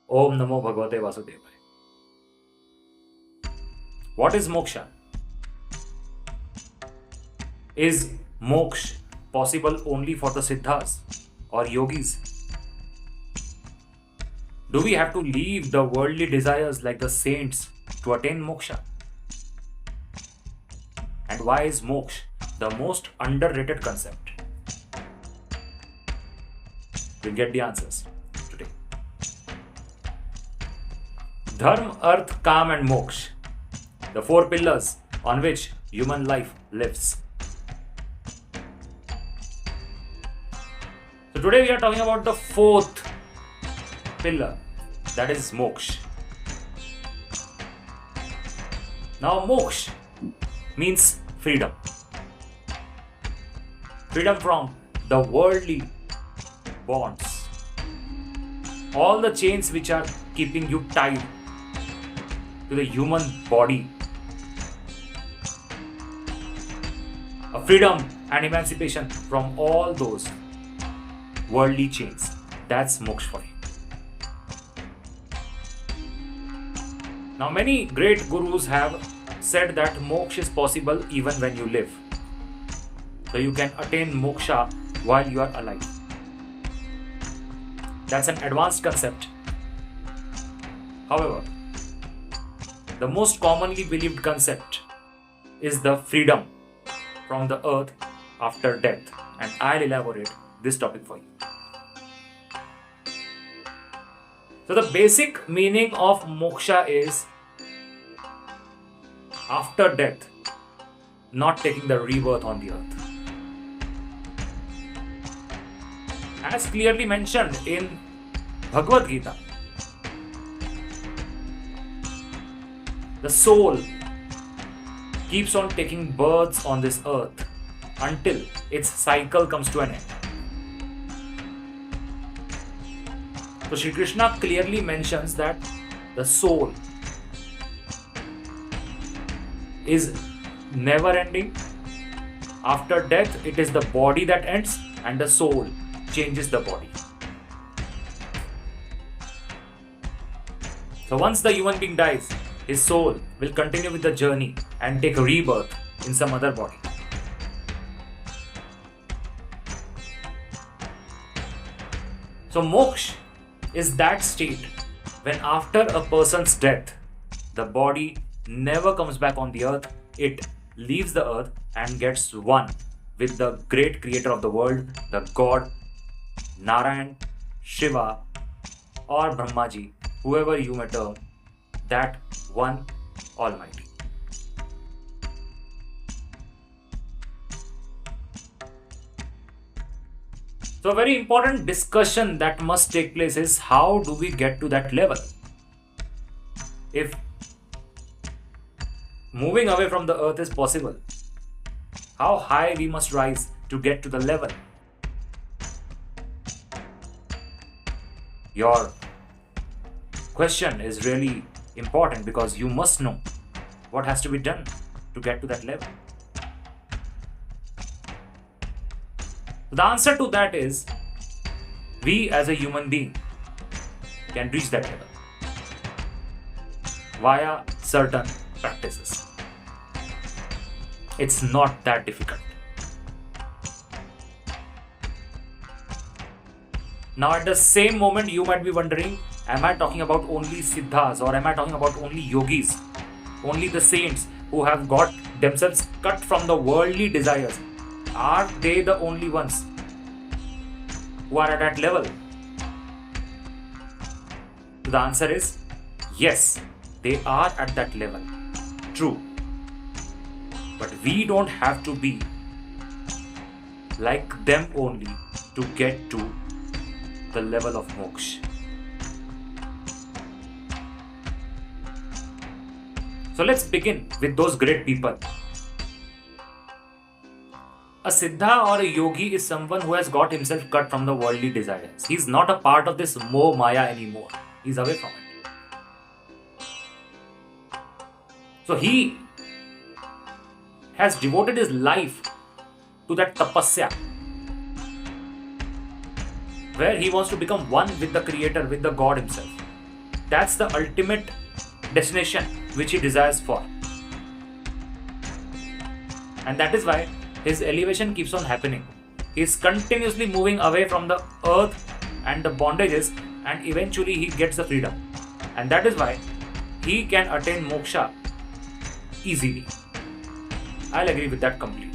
Om Namo Bhagavate Vasudevaya. What is moksha? Is moksha possible only for the siddhas or yogis? Do we have to leave the worldly desires like the saints to attain moksha? And why is moksha the most underrated concept? We'll get the answers today. Dharma, Artha, Kam and Moksha, the four pillars on which human life lives. So today we are talking about the fourth pillar, that is moksha. Now moksha means freedom. Freedom from the worldly bonds. All the chains which are keeping you tied to the human body. A freedom and emancipation from all those worldly chains. That's moksha for you. Now many great gurus have said that moksha is possible even when you live. So you can attain moksha while you are alive. That's an advanced concept. However, the most commonly believed concept is the freedom from the earth after death, and I'll elaborate this topic for you. So the basic meaning of moksha is after death, not taking the rebirth on the earth. As clearly mentioned in Bhagavad Gita, the soul keeps on taking births on this earth until its cycle comes to an end. So Shri Krishna clearly mentions that the soul is never ending. After death, it is the body that ends and the soul changes the body. So once the human being dies, his soul will continue with the journey and take a rebirth in some other body. So moksha is that state when after a person's death, the body never comes back on the earth. It leaves the earth and gets one with the great creator of the world, the God, Narayan, Shiva or Brahmaji, whoever you may term, that one Almighty. So a very important discussion that must take place is how do we get to that level? If moving away from the earth is possible, how high we must rise to get to the level? Your question is really important because you must know what has to be done to get to that level. The answer to that is we as a human being can reach that level via certain practices. It's not that difficult. Now at the same moment you might be wondering, am I talking about only siddhas or am I talking about only yogis? Only the saints who have got themselves cut from the worldly desires? Are they the only ones who are at that level? The answer is yes, they are at that level. True. But we don't have to be like them only to get to the level of moksha. So let's begin with those great people. A siddha or a yogi is someone who has got himself cut from the worldly desires. He's not a part of this moh maya anymore. He's away from it. So he has devoted his life to that tapasya, where he wants to become one with the creator, with the God himself. That's the ultimate destination which he desires for. And that is why his elevation keeps on happening. He is continuously moving away from the earth and the bondages, and eventually he gets the freedom. And that is why he can attain moksha easily. I'll agree with that completely.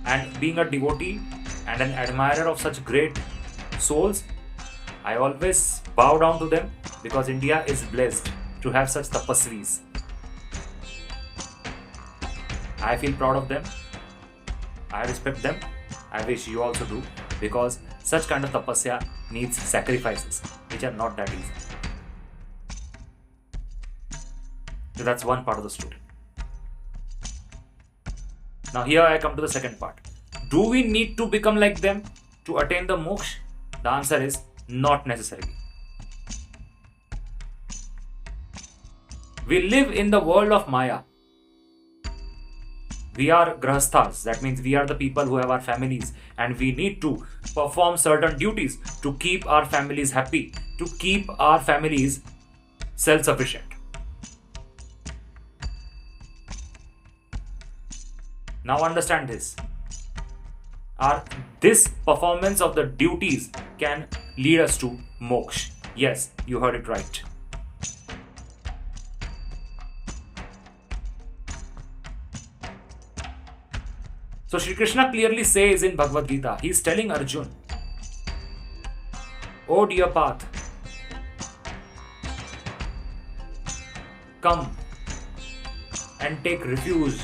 And being a devotee and an admirer of such great souls, I always bow down to them because India is blessed to have such tapasvis. I feel proud of them. I respect them. I wish you also do, because such kind of tapasya needs sacrifices which are not that easy. So that's one part of the story. Now here I come to the second part. Do we need to become like them to attain the moksha? The answer is not necessarily. We live in the world of Maya. We are grahasthas, that means we are the people who have our families, and we need to perform certain duties to keep our families happy, to keep our families self-sufficient. Now understand this. This performance of the duties can lead us to moksha. Yes, you heard it right. So Shri Krishna clearly says in Bhagavad Gita, he is telling Arjun, "O dear path, come and take refuge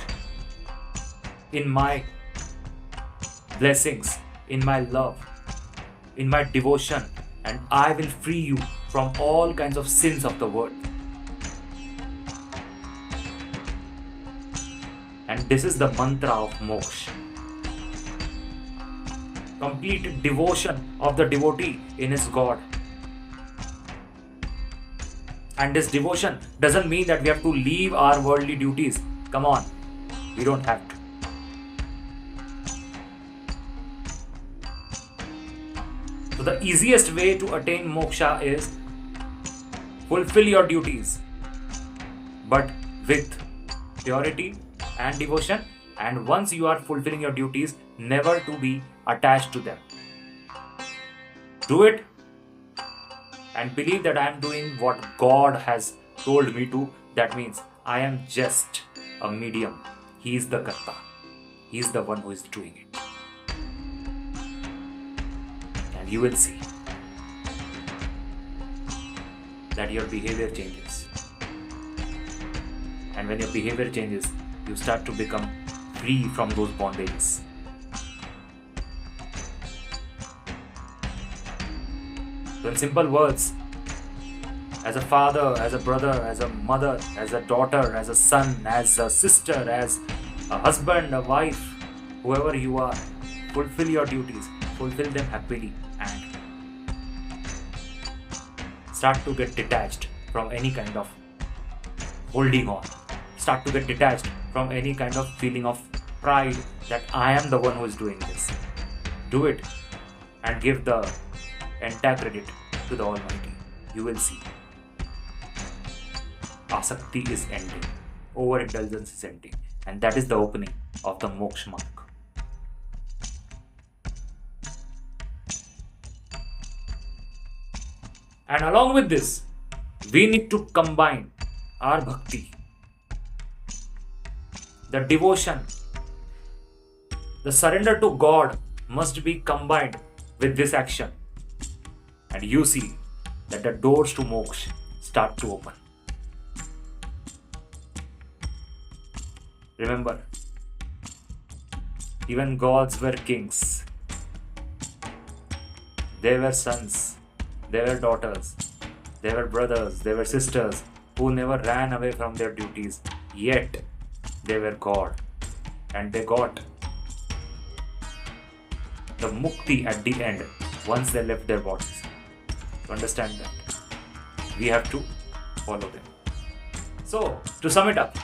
in my blessings, in my love, in my devotion, and I will free you from all kinds of sins of the world." And this is the mantra of moksha. Complete devotion of the devotee in his God. And this devotion doesn't mean that we have to leave our worldly duties. Come on, we don't have to. So the easiest way to attain moksha is fulfill your duties, but with purity and devotion, and once you are fulfilling your duties, never to be attached to them. Do it and believe that I am doing what God has told me to. That means I am just a medium. He is the karta. He is the one who is doing it. And you will see that your behavior changes. And when your behavior changes, you start to become free from those bondages. So in simple words, as a father, as a brother, as a mother, as a daughter, as a son, as a sister, as a husband, a wife, whoever you are, fulfill your duties, fulfill them happily, and start to get detached from any kind of holding on. Start to get detached from any kind of feeling of pride that I am the one who is doing this. Do it and give the entire credit to the Almighty. You will see. Asakti is ending. Overindulgence is ending. And that is the opening of the moksha mark. And along with this, we need to combine our bhakti, the devotion, the surrender to God must be combined with this action. And you see that the doors to moksha start to open. Remember, even gods were kings. They were sons, they were daughters, they were brothers, they were sisters who never ran away from their duties, yet they were God, and they got the mukti at the end once they left their bodies. To understand that, we have to follow them. So, to sum it up,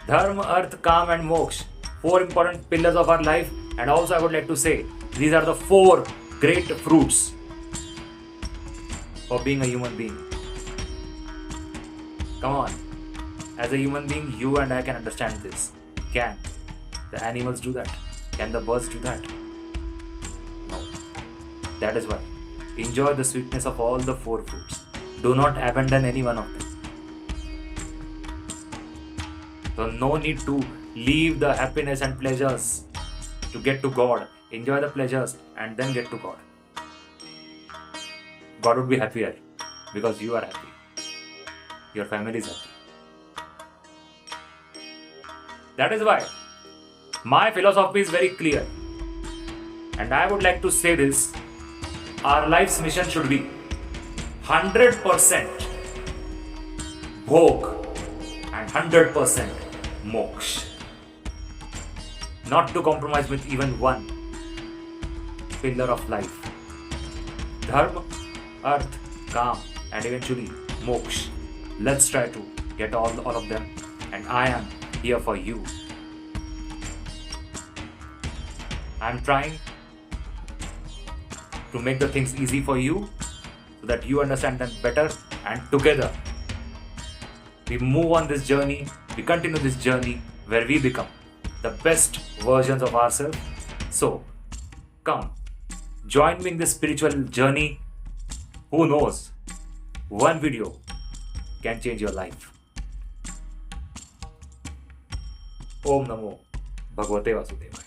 Dharma, Artha, Kam and Moksha, 4 important pillars of our life, and also I would like to say these are the 4 great fruits for being a human being. Come on. As a human being, you and I can understand this. Can the animals do that? Can the birds do that? No. That is why. Enjoy the sweetness of all the four fruits. Do not abandon any one of them. So no need to leave the happiness and pleasures to get to God. Enjoy the pleasures and then get to God. God would be happier because you are happy. Your family is happy. That is why my philosophy is very clear. And I would like to say this. Our life's mission should be 100% bhog and 100% moksha. Not to compromise with even one pillar of life. Dharma, Artha, Kam, and eventually moksha. Let's try to get all of them. And I am here for you. I'm trying to make the things easy for you so that you understand them better, and together we move on this journey, we continue this journey where we become the best versions of ourselves. So come, join me in this spiritual journey. Who knows, one video can change your life. Om Namo Bhagavate Vasudevaya.